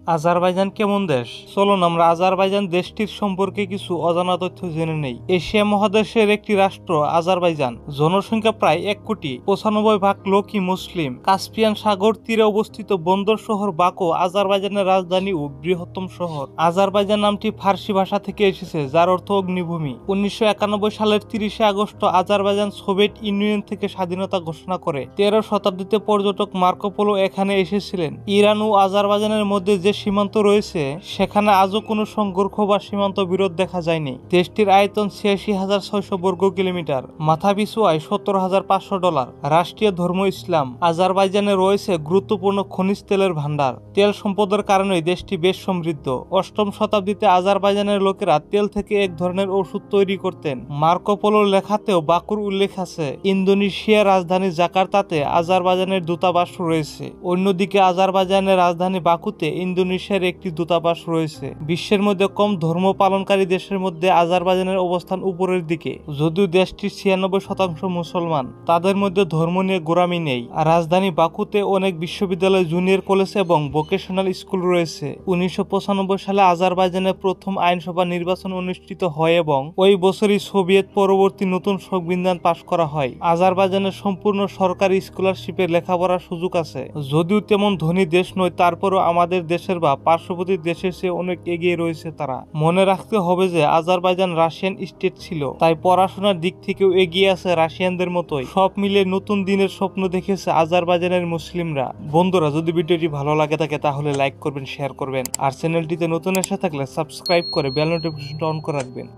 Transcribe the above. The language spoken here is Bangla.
আজারবাইজান কেমন দেশ? চলুন আমরা আজারবাইজান দেশটির সম্পর্কে কিছু অজানা তথ্য জেনে নেই। এশিয়া মহাদেশের একটি রাষ্ট্র আজারবাইজান। জনসংখ্যা প্রায় 1,95,00,000 লোকই মুসলিম। কাস্পিয়ান সাগর তীরে অবস্থিত বন্দর শহর বাকু আজারবাইজানের রাজধানী ও বৃহত্তম শহর। আজারবাইজান নামটি ফার্সি ভাষা থেকে এসেছে, যার অর্থ অগ্নিভূমি। 1991 সালের 30 আগস্ট আজারবাইজান সোভিয়েত ইউনিয়ন থেকে স্বাধীনতা ঘোষণা করে। 13 শতাব্দীতে পর্যটক মার্কো পোলো এখানে এসেছিলেন। ইরান ও আজারবাইজানের মধ্যে যে সীমান্ত রয়েছে সেখানে আজও কোনো সংঘর্ষ বা সীমান্ত বিরোধ দেখা যায়নি। দেশটির আয়তন 86,600 বর্গ কিলোমিটার, মাথাপিছু আয় $70,500। রাষ্ট্রীয় ধর্ম ইসলাম। আজারবাইজানে রয়েছে গুরুত্বপূর্ণ খনিজ তেলের ভান্ডার। তেল সম্পদের কারণেই দেশটি বেশ সমৃদ্ধ। 8ম শতাব্দীতে আজারবাইজানের লোকেরা তেল থেকে এক ধরনের ওষুধ তৈরি করতেন। মার্কো পোলোর লেখাতেও বাকুর উল্লেখ আছে। ইন্দোনেশিয়ার রাজধানী জাকার্তাতে আজারবাইজানের দূতাবাস রয়েছে। অন্যদিকে আজারবাইজানের রাজধানী বাকুতে ইন্দোনেশিয়ার একটি দূতাবাস রয়েছে। বিশ্বের মধ্যে কম ধর্ম পালনকারী দেশের মধ্যে আজারবাইজানের অবস্থান উপরের দিকে। যদিও দেশটির 96% মুসলমান, তাদের মধ্যে ধর্ম নিয়ে গোঁড়ামি নেই। রাজধানী বাকুতে অনেক বিশ্ববিদ্যালয়, জুনিয়র কলেজ এবং ভোকেশনাল স্কুল রয়েছে। 1995 সালে আজারবাইজানের প্রথম আইনসভা নির্বাচন অনুষ্ঠিত হয় এবং ওই বছরই সোভিয়েত পরবর্তী নতুন সংবিধান পাশ করা হয়। আজারবাইজানের সম্পূর্ণ সরকারি স্কলারশিপে লেখাপড়ার সুযোগ আছে। যদিও তেমন ধনী দেশ নয়, তারপরও আমাদের দেশের বা পার্শ্ববর্তী দেশের চেয়ে অনেক এগিয়ে রয়েছে তারা। মনে রাখতে হবে যে আজারবাইজান রাশিয়ান স্টেট ছিল, তাই পড়াশোনার দিক থেকেও এগিয়ে আছে রাশিয়ানদের মতোই। সব মিলে নতুন দিনের স্বপ্ন দেখেছে আজারবাইজানের মুসলিমরা। বন্ধুরা, যদি ভিডিওটি ভালো লাগে থাকে তাহলে লাইক করবেন, শেয়ার করবেন, আর চ্যানেলটিতে নতুন এসে থাকলে সাবস্ক্রাইব করে বেল নোটিফিকেশনটা অন করে রাখবেন।